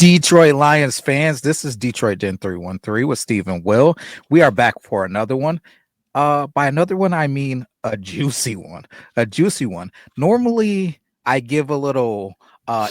Detroit Lions fans, this is Detroit Den 313 with Stephen Will. We are back for another one. By another one, I mean a juicy one. A juicy one. Normally, I give a little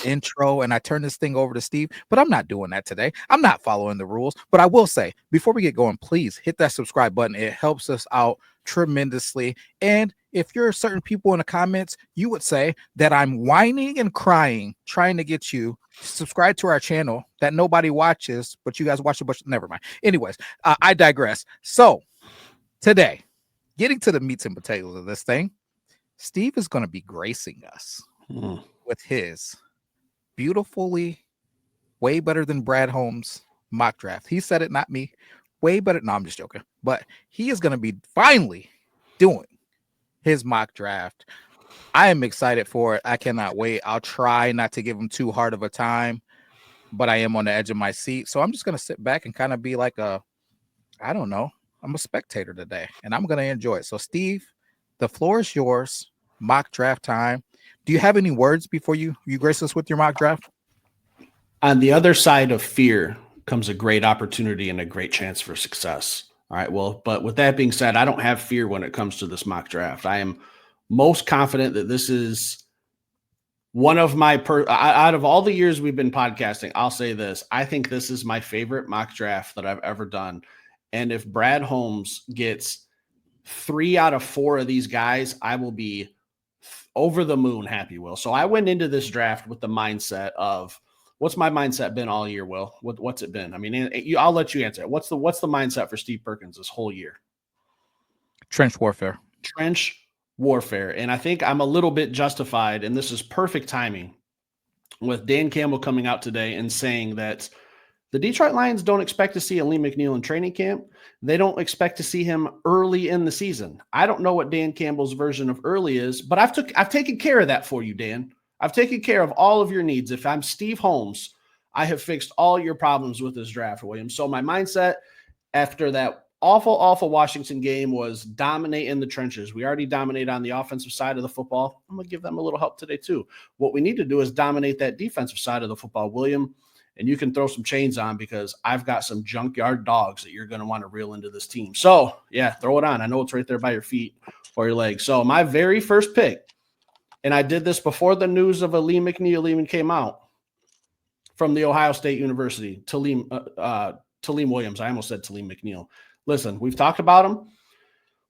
intro and I turn this thing over to Steve, but I'm not doing that today. I'm not following the rules. But I will say, before we get going, please hit that subscribe button. It helps us out tremendously. And if you're certain people in the comments, you would say that I'm whining and crying, trying to get you to subscribe to our channel that nobody watches, but you guys watch it. But never mind. Anyways, I digress. So today, getting to the meats and potatoes of this thing, Steve is going to be gracing us with his beautifully way better than Brad Holmes mock draft. He said it, not me. Way better. No, I'm just joking. But he is going to be finally doing his mock draft. I am excited for it. I cannot wait. I'll try not to give him too hard of a time, but I am on the edge of my seat. So I'm just going to sit back and kind of be like I don't know. I'm a spectator today, and I'm going to enjoy it. So, Steve, the floor is yours. Mock draft time. Do you have any words before you grace us with your mock draft? On the other side of fear comes a great opportunity and a great chance for success. All right. Well, but with that being said, I don't have fear when it comes to this mock draft. I am most confident that this is one of my out of all the years we've been podcasting. I'll say this. I think this is my favorite mock draft that I've ever done. And if Brad Holmes gets 3 out of 4 of these guys, I will be over the moon happy, Will. So I went into this draft with the mindset of, what's my mindset been all year, Will? What's it been? I mean, I'll let you answer it. What's the mindset for Steve Perkins this whole year? Trench warfare. Trench warfare. And I think I'm a little bit justified, and this is perfect timing, with Dan Campbell coming out today and saying that the Detroit Lions don't expect to see Alim McNeill in training camp. They don't expect to see him early in the season. I don't know what Dan Campbell's version of early is, but I've taken care of that for you, Dan. I've taken care of all of your needs. If I'm Steve Holmes, I have fixed all your problems with this draft, William. So my mindset after that awful Washington game was dominate in the trenches. We already dominate on the offensive side of the football. I'm going to give them a little help today too. What we need to do is dominate that defensive side of the football, William. And you can throw some chains on because I've got some junkyard dogs that you're going to want to reel into this team. So, yeah, throw it on. I know it's right there by your feet or your legs. So, my very first pick, and I did this before the news of Alim McNeill even came out, from the Ohio State University, Talim Williams. I almost said Talim McNeill. Listen, we've talked about him.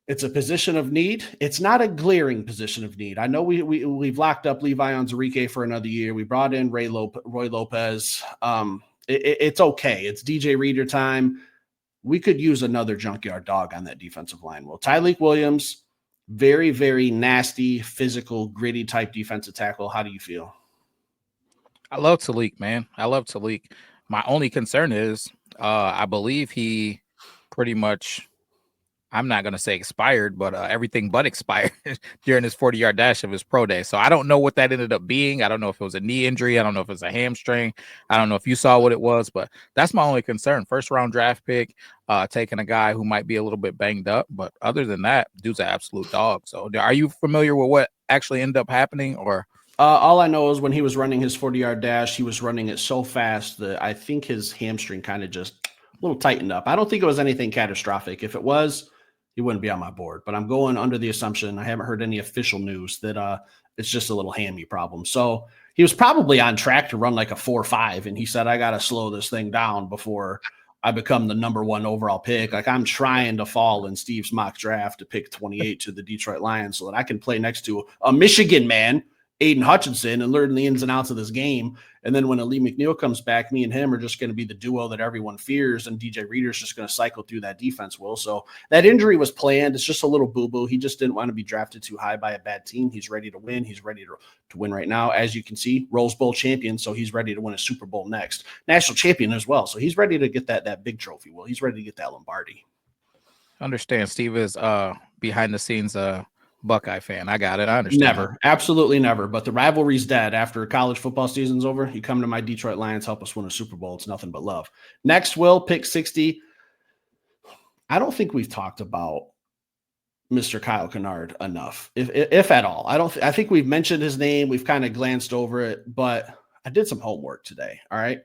It's a position of need. It's not a glaring position of need. I know we've locked up Levi Onwuzurike for another year. We brought in Roy Lopez. It's okay. It's DJ Reader time. We could use another junkyard dog on that defensive line. Well, Tyleik Williams, very, very nasty, physical, gritty type defensive tackle. How do you feel? I love Tyleik, man. I love Tyleik. My only concern is I believe he pretty much, I'm not going to say expired, but everything but expired during his 40-yard dash of his pro day. So I don't know what that ended up being. I don't know if it was a knee injury. I don't know if it's a hamstring. I don't know if you saw what it was, but that's my only concern. First round draft pick, taking a guy who might be a little bit banged up. But other than that, dude's an absolute dog. So are you familiar with what actually ended up happening, or? All I know is when he was running his 40-yard dash, he was running it so fast that I think his hamstring kind of just a little tightened up. I don't think it was anything catastrophic. If it was, he wouldn't be on my board, but I'm going under the assumption, I haven't heard any official news, that it's just a little hammy problem. So he was probably on track to run like a 4.5, and he said, I got to slow this thing down before I become the number 1 overall pick. Like, I'm trying to fall in Steve's mock draft to pick 28 to the Detroit Lions so that I can play next to a Michigan man, Aiden Hutchinson, and learn the ins and outs of this game. And then when Alim McNeill comes back, me and him are just going to be the duo that everyone fears, and DJ Reader's just going to cycle through that defense, Will. So that injury was planned. It's just a little boo-boo. He just didn't want to be drafted too high by a bad team. He's ready to win. He's ready to win right now. As you can see, Rose Bowl champion, so he's ready to win a Super Bowl next. National champion as well, so he's ready to get that big trophy, Will. He's ready to get that Lombardi. Understand, Steve is behind the scenes Buckeye fan. I got it. I understand. Never. Absolutely never. But the rivalry's dead. After college football season's over, you come to my Detroit Lions, help us win a Super Bowl. It's nothing but love. Next, Will, pick 60. I don't think we've talked about Mr. Kyle Kennard enough, if at all. I think we've mentioned his name. We've kind of glanced over it, but I did some homework today. All right.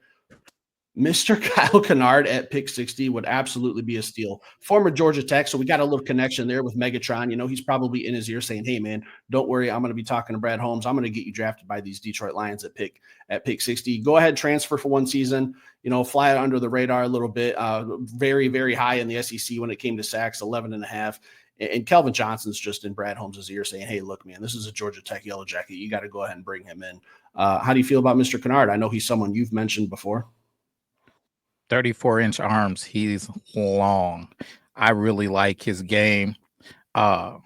Mr. Kyle Kennard at pick 60 would absolutely be a steal. Former Georgia Tech, so we got a little connection there with Megatron. You know, he's probably in his ear saying, "Hey, man, don't worry. I'm going to be talking to Brad Holmes. I'm going to get you drafted by these Detroit Lions at pick 60. Go ahead, transfer for one season. You know, fly it under the radar a little bit. Very, very high in the SEC when it came to sacks, 11 and a half. And Kelvin Johnson's just in Brad Holmes' ear saying, "Hey, look, man, this is a Georgia Tech Yellow Jacket. You got to go ahead and bring him in." How do you feel about Mr. Kennard? I know he's someone you've mentioned before. 34-inch arms. He's long. I really like his game. I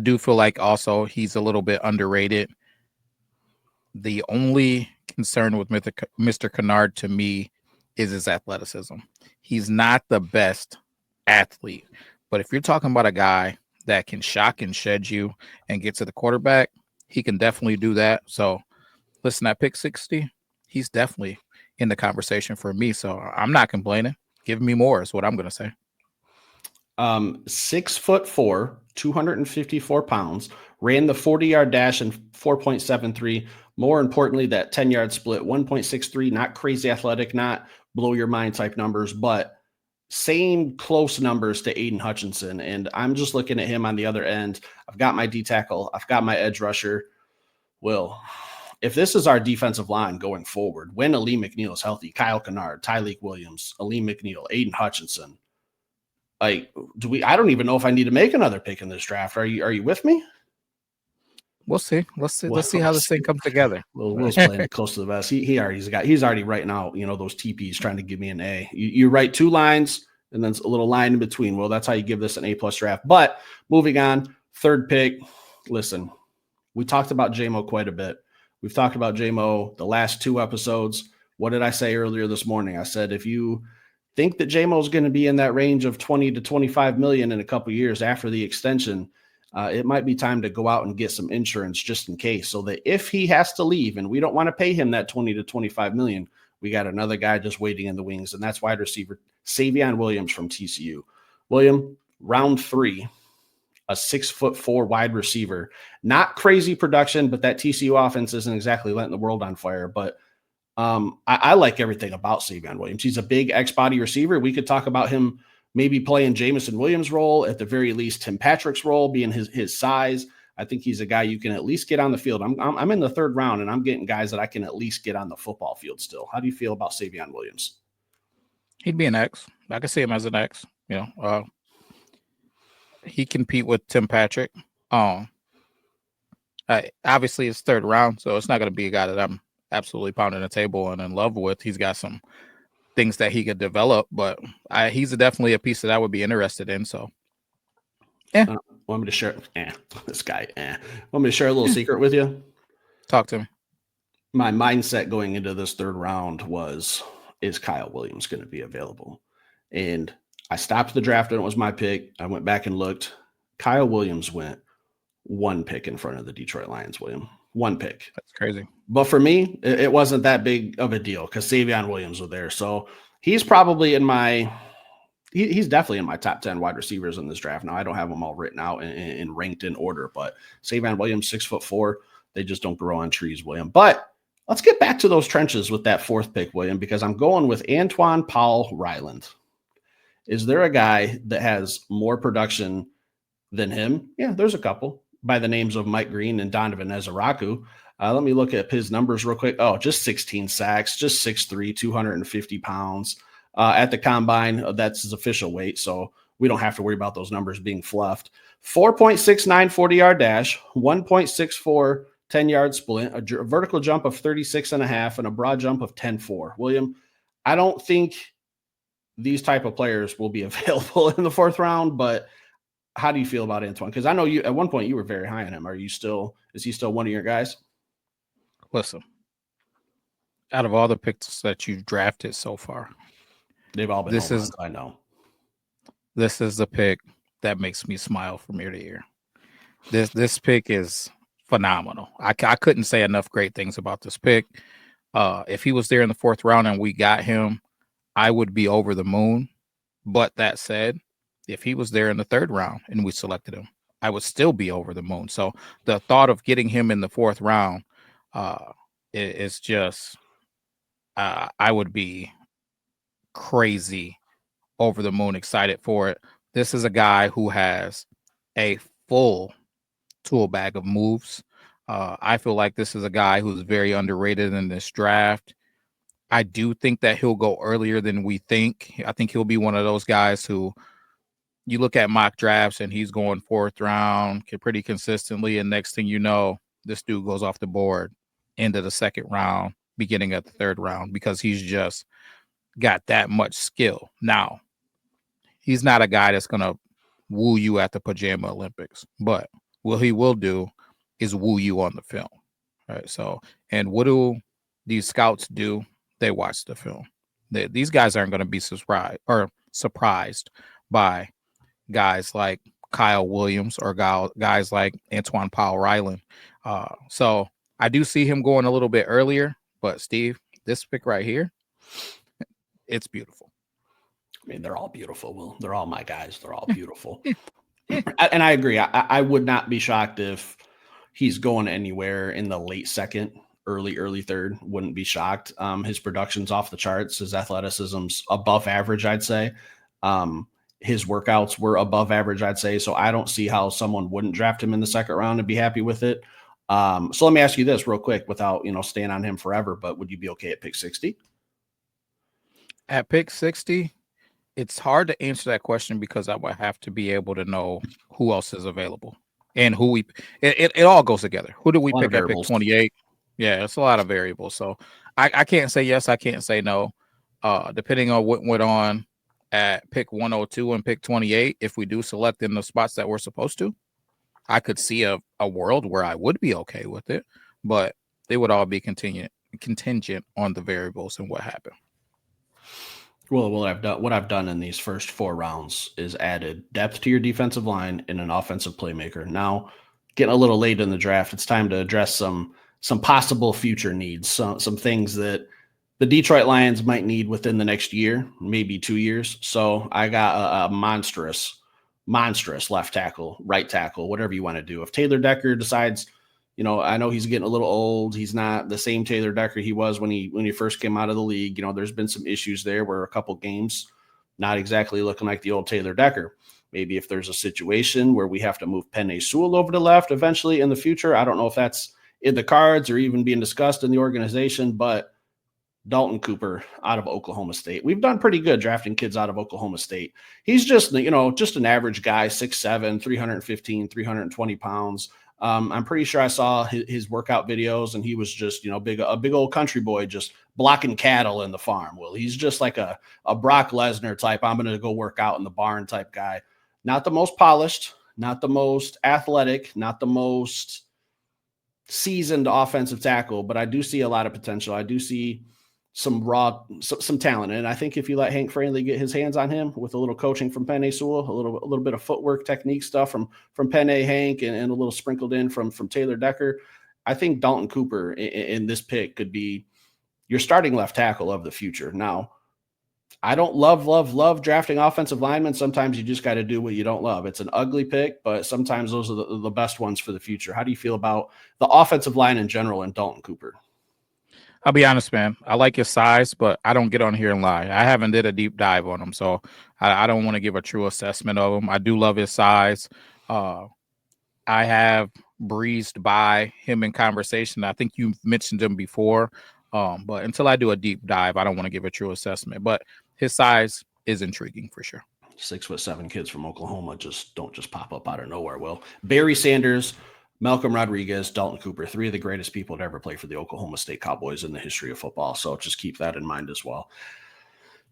do feel like also he's a little bit underrated. The only concern with Mr. Kennard to me is his athleticism. He's not the best athlete, but if you're talking about a guy that can shock and shed you and get to the quarterback, he can definitely do that. So listen, at pick 60, he's definitely in the conversation for me. So I'm not complaining. Give me more is what I'm going to say. 6'4", 254 pounds, ran the 40-yard dash in 4.73. More importantly, that 10-yard split, 1.63, not crazy athletic, not blow your mind type numbers, but same close numbers to Aiden Hutchinson. And I'm just looking at him on the other end. I've got my D tackle. I've got my edge rusher. Well, if this is our defensive line going forward, when Alim McNeill is healthy, Kyle Kennard, Tyleik Williams, Alim McNeill, Aiden Hutchinson, I don't even know if I need to make another pick in this draft. Are you with me? We'll see. Let's see how this thing comes together. Will's playing it close to the vest. He's already writing out, those TPs trying to give me an A. You write two lines and then a little line in between. Well, that's how you give this an A+ draft. But moving on, third pick. Listen, we talked about JMO quite a bit. We've talked about JMO the last two episodes. What did I say earlier this morning? I said, if you think that JMO is going to be in that range of 20 to 25 million in a couple of years after the extension, it might be time to go out and get some insurance just in case, so that if he has to leave and we don't want to pay him that 20 to 25 million, we got another guy just waiting in the wings, and that's wide receiver Savion Williams from TCU. William, round 3, a 6'4" wide receiver. Not crazy production, but that TCU offense isn't exactly letting the world on fire. But I like everything about Savion Williams. He's a big X-body receiver. We could talk about him maybe playing Jameson Williams' role, at the very least Tim Patrick's role, being his size. I think he's a guy you can at least get on the field. I'm in the third round, and I'm getting guys that I can at least get on the football field still. How do you feel about Savion Williams? He'd be an X. I can see him as an X. He compete with Tim Patrick. Obviously it's third round, so it's not going to be a guy that I'm absolutely pounding the table and in love with. He's got some things that he could develop, but he's definitely a piece that I would be interested in. So, yeah. Want me to share? This guy. Want me to share a little secret with you? Talk to me. My mindset going into this third round was, is Kyle Williams going to be available? And I stopped the draft and it was my pick. I went back and looked. Kyle Williams went one pick in front of the Detroit Lions, William. One pick. That's crazy. But for me, it wasn't that big of a deal because Savion Williams was there. So he's probably he's definitely in my top 10 wide receivers in this draft. Now, I don't have them all written out and ranked in order, but Savion Williams, 6'4", they just don't grow on trees, William. But let's get back to those trenches with that fourth pick, William, because I'm going with Antoine Paul Ryland. Is there a guy that has more production than him? Yeah, there's a couple by the names of Mike Green and Donovan Ezaraku. Let me look at his numbers real quick. Oh, just 16 sacks, just 6'3", 250 pounds. At the combine, that's his official weight, so we don't have to worry about those numbers being fluffed. 4.69 40-yard dash, 1.64 10-yard split, a vertical jump of 36.5, and a broad jump of 10.4. William, I don't think these type of players will be available in the fourth round, but how do you feel about Antoine? Because I know you at one point you were very high on him. Is he still one of your guys? Listen, out of all the picks that you've drafted so far, they've all been home runs, I know. This is the pick that makes me smile from ear to ear. This pick is phenomenal. I couldn't say enough great things about this pick. If he was there in the fourth round and we got him, I would be over the moon. But that said, if he was there in the third round and we selected him, I would still be over the moon. So the thought of getting him in the fourth round is just, I would be crazy over the moon excited for it. This is a guy who has a full tool bag of moves. I feel like this is a guy who's very underrated in this draft. I do think that he'll go earlier than we think. I think he'll be one of those guys who you look at mock drafts and he's going fourth round pretty consistently. And next thing you know, this dude goes off the board into the second round, beginning of the third round, because he's just got that much skill. Now, he's not a guy that's going to woo you at the Pajama Olympics, but what he will do is woo you on the film. Right. So, and what do these scouts do? They watch the film. These guys aren't going to be surprised by guys like Kyle Williams or guys like Antoine Powell-Ryland. So I do see him going a little bit earlier, but Steve, this pick right here, it's beautiful. I mean, they're all beautiful. Well, they're all my guys. They're all beautiful. And I agree. I would not be shocked if he's going anywhere in the late second, early third. Wouldn't be shocked. His production's off the charts. His athleticism's above average, I'd say. His workouts were above average, I'd say. So I don't see how someone wouldn't draft him in the second round and be happy with it. So let me ask you this real quick without, staying on him forever, but would you be okay at pick 60? At pick 60, it's hard to answer that question because I would have to be able to know who else is available and who it all goes together. Who do we pick at pick 28? Yeah, it's a lot of variables. So I can't say yes, I can't say no. Depending on what went on at pick 102 and pick 28, if we do select in the spots that we're supposed to, I could see a world where I would be okay with it, but they would all be contingent on the variables and what happened. Well, what I've done in these first 4 rounds is added depth to your defensive line and an offensive playmaker. Now, getting a little late in the draft, it's time to address some possible future needs, some things that the Detroit Lions might need within the next year, maybe 2 years. So I got a monstrous left tackle, right tackle, whatever you want to do. If Taylor Decker decides, I know he's getting a little old. He's not the same Taylor Decker he was when he first came out of the league. There's been some issues there where a couple games not exactly looking like the old Taylor Decker. Maybe if there's a situation where we have to move Penei Sewell over to left eventually in the future, I don't know if that's in the cards or even being discussed in the organization, but Dalton Cooper out of Oklahoma State. We've done pretty good drafting kids out of Oklahoma State. He's just an average guy, 6'7", 315, 320 pounds. I'm pretty sure I saw his workout videos, and he was just, a big old country boy just blocking cattle in the farm. Well, he's just like a Brock Lesnar type. I'm going to go work out in the barn type guy. Not the most polished, not the most athletic, not the most seasoned offensive tackle, but I do see a lot of potential. I do see some talent. And I think if you let Hank Fraley get his hands on him with a little coaching from Penei Sewell, a little bit of footwork technique stuff from Penei, Hank, and a little sprinkled in from Taylor Decker, I think Dalton Cooper in this pick could be your starting left tackle of the future. Now, I don't love drafting offensive linemen. Sometimes you just got to do what you don't love. It's an ugly pick, but sometimes those are the best ones for the future. How do you feel about the offensive line in general and Dalton Cooper? I'll be honest, man. I like his size, but I don't get on here and lie. I haven't did a deep dive on him, so I don't want to give a true assessment of him. I do love his size. I have breezed by him in conversation. I think you've mentioned him before, but until I do a deep dive, I don't want to give a true assessment. But his size is intriguing for sure. 6'7" kids from Oklahoma don't pop up out of nowhere. Well, Barry Sanders, Malcolm Rodriguez, Dalton Cooper, 3 of the greatest people to ever play for the Oklahoma State Cowboys in the history of football. So just keep that in mind as well.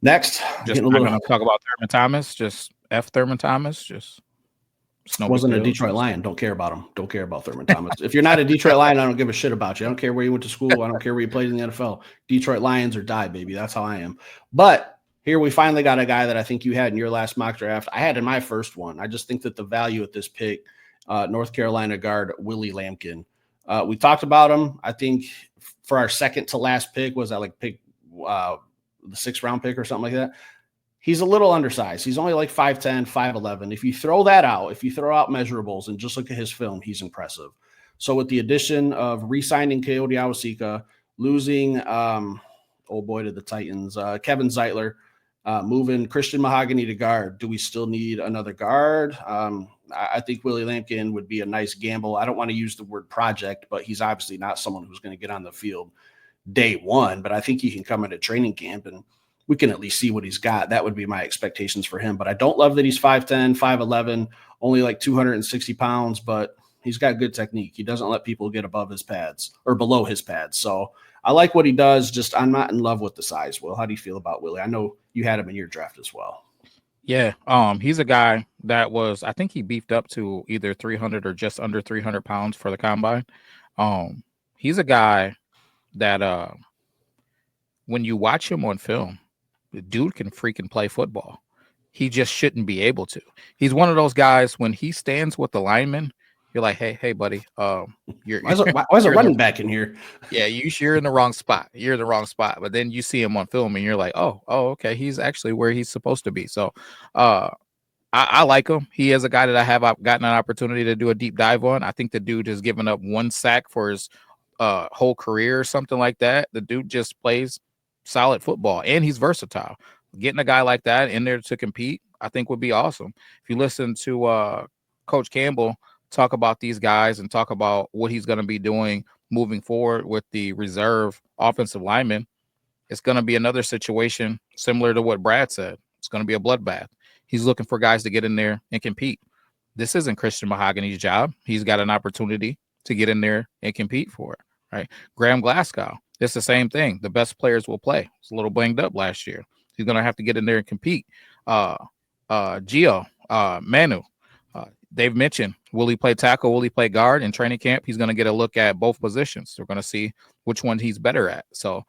Next, I'm going to talk about Thurman Thomas. Just F Thurman Thomas. Just wasn't a Detroit Lion. Don't care about him. Don't care about Thurman Thomas. If you're not a Detroit Lion, I don't give a shit about you. I don't care where you went to school. I don't care where you played in the NFL. Detroit Lions or die, baby. That's how I am. But here we finally got a guy that I think you had in your last mock draft. I had in my first one. I just think that the value at this pick, North Carolina guard Willie Lampkin. We talked about him. I think for our second to last pick, was that like pick the 6th round pick or something like that? He's a little undersized. He's only like 5'10", 5'11". If you throw that out, if you throw out measurables and just look at his film, he's impressive. So with the addition of re-signing Coyote Awosika, losing old boy to the Titans, Kevin Zeitler, Moving Christian Mahogany to guard. Do we still need another guard? I think Willie Lampkin would be a nice gamble. I don't want to use the word project, but he's obviously not someone who's going to get on the field day one. But I think he can come into training camp and we can at least see what he's got. That would be my expectations for him. But I don't love that he's 5'10", 5'11", only like 260 pounds, but he's got good technique. He doesn't let people get above his pads or below his pads. So I like what he does. Just I'm not in love with the size. Will, how do you feel about Willie? I know you had him in your draft as well. Yeah, he's a guy that was, I think he beefed up to either 300 or just under 300 pounds for the combine. He's a guy that when you watch him on film, the dude can freaking play football. He just shouldn't be able to. He's one of those guys when he stands with the lineman, you're like, hey, buddy, you're why is a running back in here? Yeah, you're in the wrong spot. You're in the wrong spot. But then you see him on film and you're like, oh, okay, he's actually where he's supposed to be. So I like him. He is a guy that I have gotten an opportunity to do a deep dive on. I think the dude has given up 1 sack for his whole career or something like that. The dude just plays solid football and he's versatile. Getting a guy like that in there to compete, I think would be awesome. If you listen to Coach Campbell talk about these guys and talk about what he's going to be doing moving forward with the reserve offensive lineman, it's going to be another situation similar to what Brad said. It's going to be a bloodbath. He's looking for guys to get in there and compete. This isn't Christian Mahogany's job. He's got an opportunity to get in there and compete for it, right? Graham Glasgow, it's the same thing. The best players will play. He's a little banged up last year. He's going to have to get in there and compete. Manu, they've mentioned, will he play tackle? Will he play guard in training camp? He's going to get a look at both positions. They're going to see which one he's better at. So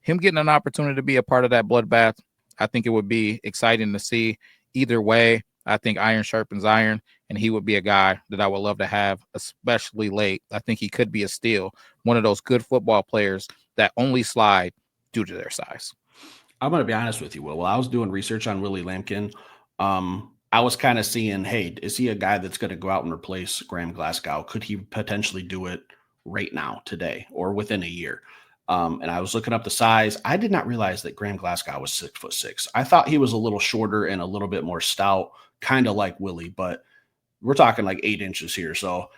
him getting an opportunity to be a part of that bloodbath, I think it would be exciting to see. Either way, I think iron sharpens iron, and he would be a guy that I would love to have, especially late. I think he could be a steal, one of those good football players that only slide due to their size. I'm going to be honest with you, Will. While I was doing research on Willie Lampkin, I was kind of seeing, hey, is he a guy that's going to go out and replace Graham Glasgow? Could he potentially do it right now, today, or within a year? And I was looking up the size. I did not realize that Graham Glasgow was 6'6". I thought he was a little shorter and a little bit more stout, kind of like Willie, but we're talking like 8 inches here. So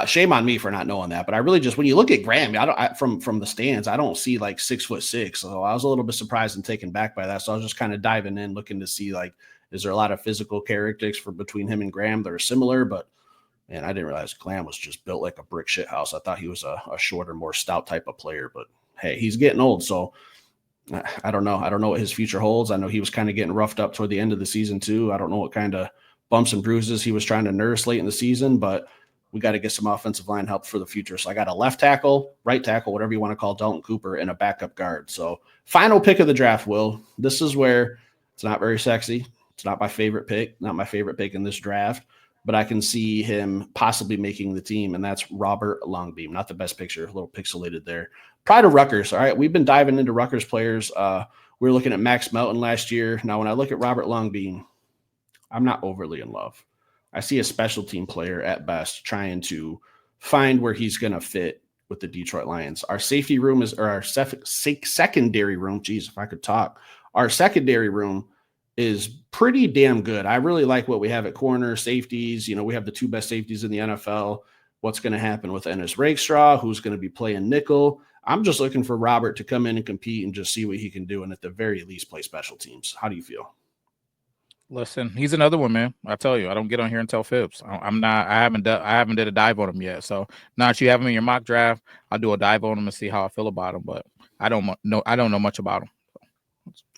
shame on me for not knowing that. But I really just, when you look at Graham, from the stands, I don't see like 6'6". So I was a little bit surprised and taken back by that. So I was just kind of diving in, looking to see like, is there a lot of physical characteristics between him and Graham that are similar? But man, I didn't realize Graham was just built like a brick shit house. I thought he was a shorter, more stout type of player, but hey, he's getting old. So I don't know. I don't know what his future holds. I know he was kind of getting roughed up toward the end of the season too. I don't know what kind of bumps and bruises he was trying to nurse late in the season, but we got to get some offensive line help for the future. So I got a left tackle, right tackle, whatever you want to call Dalton Cooper, and a backup guard. So final pick of the draft, Will. This is where it's not very sexy. It's not my favorite pick, not my favorite pick in this draft, but I can see him possibly making the team, and that's Robert Longbeam. Not the best picture, a little pixelated there. Pride of Rutgers. All right, we've been diving into Rutgers players. We were looking at Max Melton last year. Now, when I look at Robert Longbeam, I'm not overly in love. I see a special team player at best trying to find where he's going to fit with the Detroit Lions. Our safety room is, or our secondary room, geez, if I could talk, our secondary room is pretty damn good. I really like what we have at corner, safeties. You know, we have the 2 best safeties in the NFL. What's going to happen with Ennis Rakestraw? Who's going to be playing nickel? I'm just looking for Robert to come in and compete and just see what he can do, and at the very least play special teams. How do you feel? Listen, he's another one, man. I tell you, I don't get on here and tell fibs. I haven't did a dive on him yet. So now that you have him in your mock draft, I'll do a dive on him and see how I feel about him. But I don't know much about him.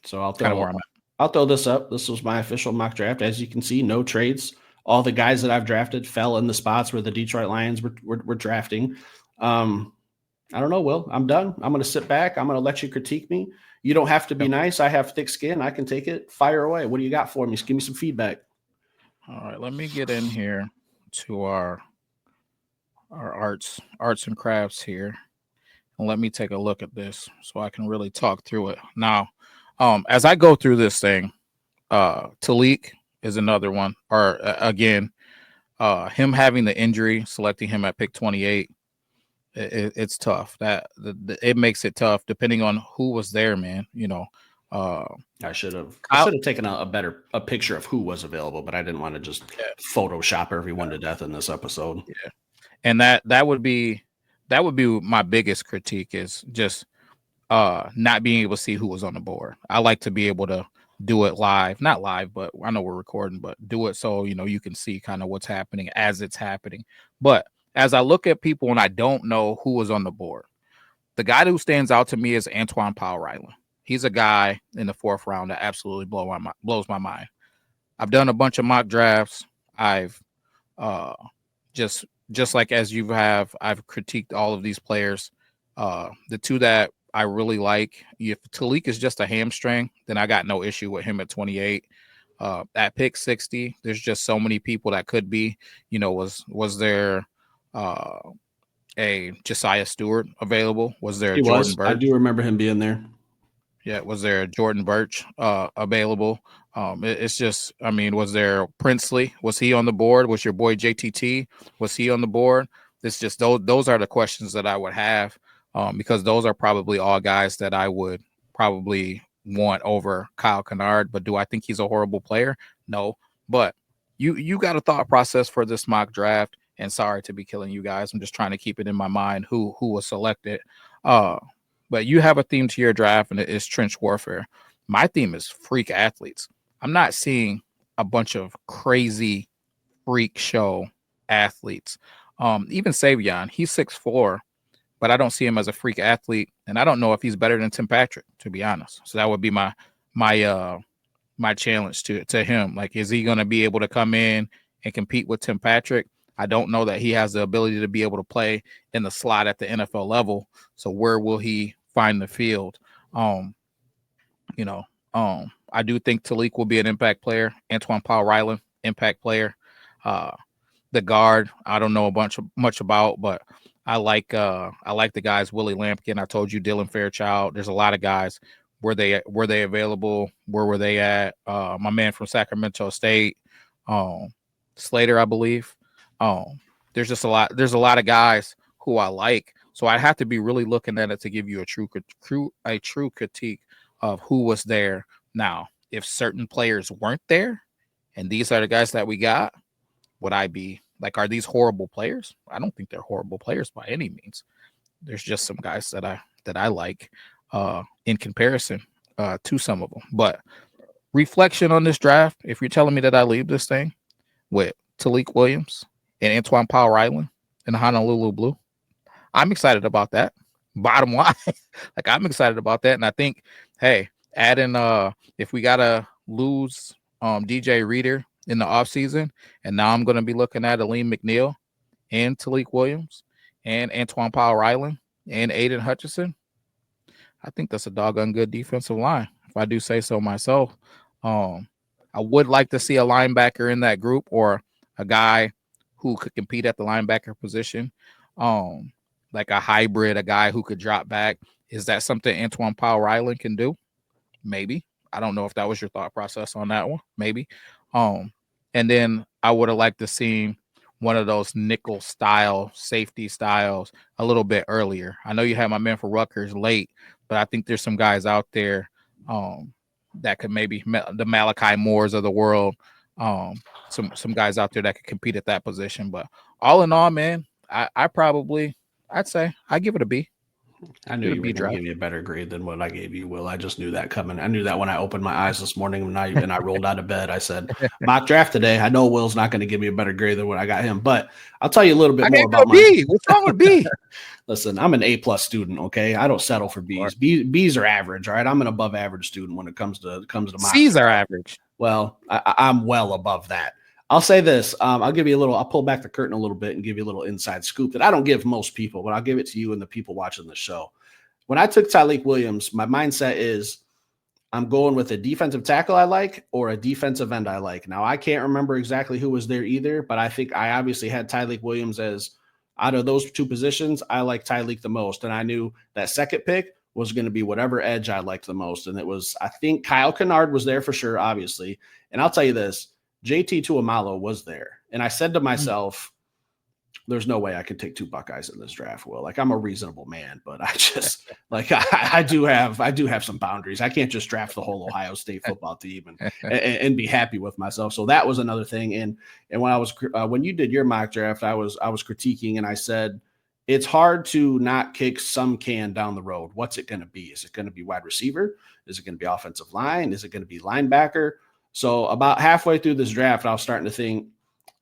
So I'll throw this up. This was my official mock draft. As you can see, no trades. All the guys that I've drafted fell in the spots where the Detroit Lions were drafting. I don't know, Will. I'm done. I'm going to sit back. I'm going to let you critique me. You don't have to be nice. I have thick skin. I can take it. Fire away. What do you got for me? Just give me some feedback. All right, let me get in here to our arts and crafts here, and let me take a look at this so I can really talk through it. Now, as I go through this thing, Talik is another one. Or again, him having the injury, selecting him at pick 28. It's tough. It makes it tough depending on who was there, man. You know, I should have Kyle, taken a picture of who was available, but I didn't want to just Photoshop everyone to death in this episode. yeah, and that would be my biggest critique is just not being able to see who was on the board. I like to be able to do it live, not live, but I know we're recording, but do it so you can see kind of what's happening as it's happening. But as I look at people and I don't know who was on the board, the guy who stands out to me is Antoine Powell-Ryland. He's a guy in the 4th round that absolutely blows my mind. I've done a bunch of mock drafts. I've just like as you have, I've critiqued all of these players. The two that I really like, if Talik is just a hamstring, then I got no issue with him at 28. At pick 60, there's just so many people that could be. Was there a Josiah Stewart available? Was there a Jordan Birch? I do remember him being there. Yeah, was there a Jordan Birch available? It's just, was there Princely? Was he on the board? Was your boy JTT? Was he on the board? It's just those are the questions that I would have, because those are probably all guys that I would probably want over Kyle Kennard. But do I think he's a horrible player? No. But you got a thought process for this mock draft, and sorry to be killing you guys. I'm just trying to keep it in my mind who was selected. But you have a theme to your draft, and it is trench warfare. My theme is freak athletes. I'm not seeing a bunch of crazy freak show athletes. Even Savion, he's 6'4", but I don't see him as a freak athlete, and I don't know if he's better than Tim Patrick, to be honest. So that would be my challenge to him. Like, is he going to be able to come in and compete with Tim Patrick? I don't know that he has the ability to be able to play in the slot at the NFL level. So where will he find the field? I do think Talik will be an impact player. Antoine Powell-Ryland, impact player. The guard, I don't know much about, but I like the guys. Willie Lampkin, I told you, Dylan Fairchild. There's a lot of guys. Were they available? Where were they at? My man from Sacramento State, Slater, I believe. There's just a lot. There's a lot of guys who I like. So I have to be really looking at it to give you a true critique of who was there. Now, if certain players weren't there, and these are the guys that we got, would I be like, are these horrible players? I don't think they're horrible players by any means. There's just some guys that I like in comparison to some of them. But reflection on this draft, if you're telling me that I leave this thing with Talik Williams and Antoine Powell-Ryland and Honolulu Blue, I'm excited about that. Bottom line, like, I'm excited about that. And I think, hey, adding if we gotta lose DJ Reader in the offseason, and now I'm gonna be looking at Aleem McNeil and Talik Williams and Antoine Powell-Ryland and Aiden Hutchinson, I think that's a doggone good defensive line, if I do say so myself. I would like to see a linebacker in that group, or a guy who could compete at the linebacker position. Like a hybrid, a guy who could drop back. Is that something Antoine Powell-Ryland can do? Maybe. I don't know if that was your thought process on that one. Maybe. And then I would have liked to see one of those nickel style safety styles a little bit earlier. I know you had my man for Rutgers late, but I think there's some guys out there that could maybe the Malachi Moores of the world. Some guys out there that could compete at that position. But all in all, man, I'd say I give it a B. I knew you were going to give me a better grade than what I gave you, Will. I just knew that coming. I knew that when I opened my eyes this morning and I rolled out of bed. I said, mock draft today. I know Will's not going to give me a better grade than what I got him, but I'll tell you a little bit more about B. What's wrong with B? Listen, I'm an A+ student. Okay, I don't settle for B's. B's are average. All right, I'm an above average student when it comes to mock. C's are average. Well, I'm well above that. I'll say this. I'll pull back the curtain a little bit and give you a little inside scoop that I don't give most people, but I'll give it to you and the people watching the show. When I took Talik Williams, my mindset is I'm going with a defensive tackle I like or a defensive end I like. Now, I can't remember exactly who was there either, but I think I obviously had Talik Williams as, out of those two positions, I like Talik the most. And I knew that second pick was going to be whatever edge I liked the most. And it was, I think Kyle Kennard was there for sure, obviously. And I'll tell you this, JT Tuamalo was there. And I said to myself, there's no way I could take 2 Buckeyes in this draft. Will, like, I'm a reasonable man, but I just like I do have some boundaries. I can't just draft the whole Ohio State football team and be happy with myself. So that was another thing. And when I was when you did your mock draft, I was critiquing and I said it's hard to not kick some can down the road. What's it going to be? Is it going to be wide receiver? Is it going to be offensive line? Is it going to be linebacker? So about halfway through this draft, I was starting to think,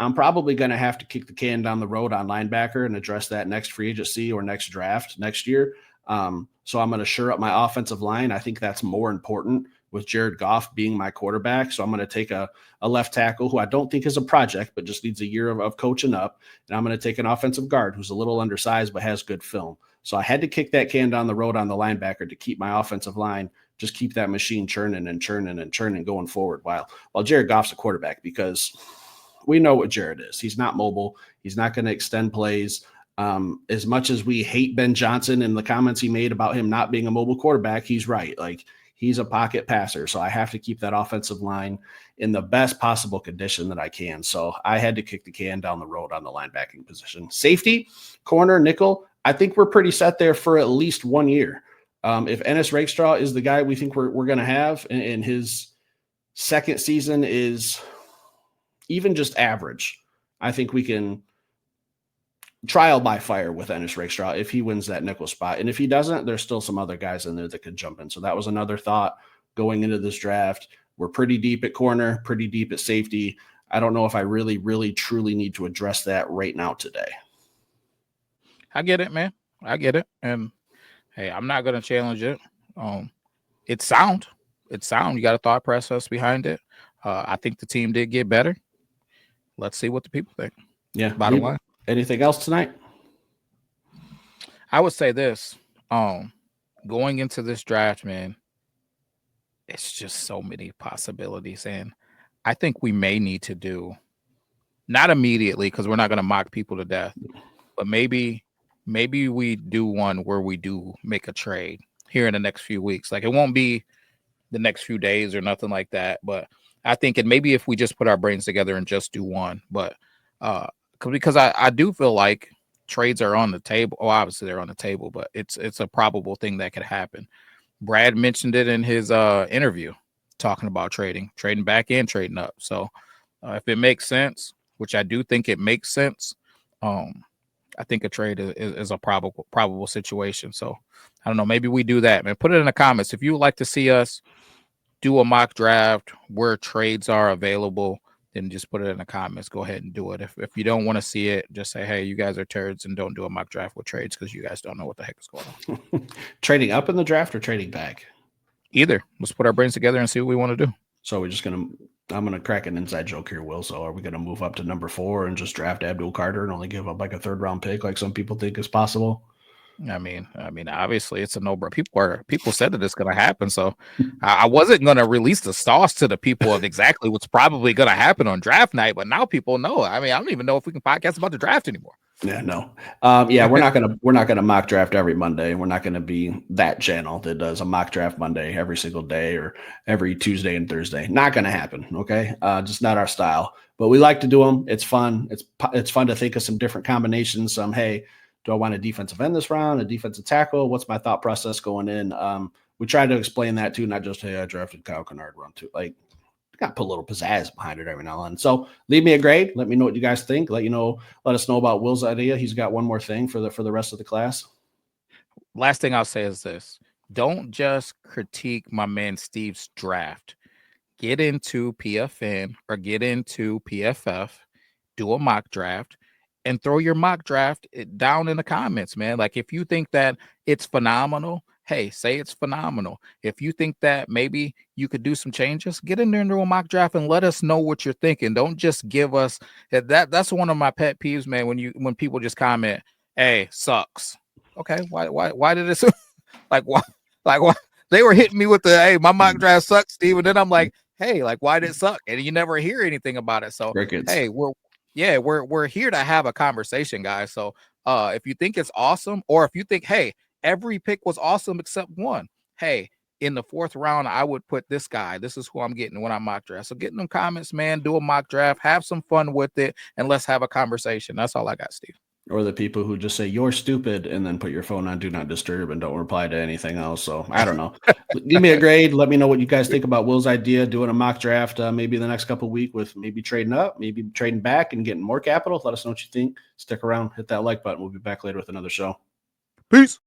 I'm probably going to have to kick the can down the road on linebacker and address that next free agency or next draft next year. So I'm going to shore up my offensive line. I think that's more important with Jared Goff being my quarterback. So I'm going to take a left tackle who I don't think is a project, but just needs a year of coaching up. And I'm going to take an offensive guard who's a little undersized, but has good film. So I had to kick that can down the road on the linebacker to keep my offensive line, just keep that machine churning and churning and churning going forward while Jared Goff's a quarterback, because we know what Jared is. He's not mobile. He's not going to extend plays. As much as we hate Ben Johnson and the comments he made about him not being a mobile quarterback, he's right. Like, he's a pocket passer. So I have to keep that offensive line in the best possible condition that I can. So I had to kick the can down the road on the linebacking position. Safety, corner, nickel, I think we're pretty set there for at least 1 year. If Ennis Rakestraw is the guy we think we're going to have, and his second season is even just average, I think we can trial by fire with Ennis Rakestraw if he wins that nickel spot. And if he doesn't, there's still some other guys in there that could jump in. So that was another thought going into this draft. We're pretty deep at corner, pretty deep at safety. I don't know if I really, really, truly need to address that right now today. I get it, man. I get it. And hey, I'm not going to challenge it. It's sound. It's sound. You got a thought process behind it. I think the team did get better. Let's see what the people think. Yeah. Bottom line. Anything else tonight? I would say this. Going into this draft, man, it's just so many possibilities. And I think we may need to do, not immediately, because we're not going to mock people to death, but maybe we do one where we do make a trade here in the next few weeks. Like, it won't be the next few days or nothing like that, but I think it maybe if we just put our brains together and just do one, but because I do feel like trades are on the table. Oh, obviously they're on the table, but it's a probable thing that could happen. Brad mentioned it in his interview, talking about trading back and trading up. So if it makes sense, which I do think it makes sense, I think a trade is a probable situation. So I don't know. Maybe we do that, man. Put it in the comments if you would like to see us do a mock draft where trades are available. Then just put it in the comments. Go ahead and do it. If you don't want to see it, just say, hey, you guys are turds and don't do a mock draft with trades because you guys don't know what the heck is going on. Trading up in the draft or trading back? Either. Let's put our brains together and see what we want to do. So I'm going to crack an inside joke here, Will. So are we going to move up to number 4 and just draft Abdul Carter and only give up like a 3rd round pick like some people think is possible? I mean, obviously it's a no-brainer. People said that it's going to happen, so I wasn't going to release the sauce to the people of exactly what's probably going to happen on draft night. But now people know. I mean, I don't even know if we can podcast about the draft anymore. Yeah, no. We're not gonna mock draft every Monday. We're not gonna be that channel that does a mock draft Monday every single day or every Tuesday and Thursday. Not gonna happen. Okay, just not our style. But we like to do them. It's fun. It's fun to think of some different combinations. Hey, do I want a defensive end this round, a defensive tackle? What's my thought process going in? We try to explain that too, not just, hey, I drafted Kyle Kennard round 2. Like, got to put a little pizzazz behind it every now and then. So leave me a grade. Let me know what you guys think. Let us know about Will's idea. He's got one more thing for the rest of the class. Last thing I'll say is this. Don't just critique my man Steve's draft. Get into PFN or get into PFF, do a mock draft, and throw your mock draft down in the comments, man. Like, if you think that it's phenomenal, hey, say it's phenomenal. If you think that maybe you could do some changes, get in there and do a mock draft and let us know what you're thinking. Don't just give us that. That's one of my pet peeves, man. When people just comment, hey, sucks. Okay, why did it why they were hitting me with the, hey, my mock draft sucks, Steve, and then I'm like, hey, like, why did it suck? And you never hear anything about it. So Crickets. Hey, we're here to have a conversation, guys. So if you think it's awesome, or if you think, hey, every pick was awesome except one, hey, in the 4th round, I would put this guy. This is who I'm getting when I mock draft. So get in them comments, man. Do a mock draft, have some fun with it, and let's have a conversation. That's all I got, Steve. or the people who just say you're stupid and then put your phone on do not disturb and don't reply to anything else. So I don't know. Give me a grade. Let me know what you guys think about Will's idea, doing a mock draft maybe the next couple of weeks with maybe trading up, maybe trading back and getting more capital. Let us know what you think. Stick around, hit that like button. We'll be back later with another show. Peace.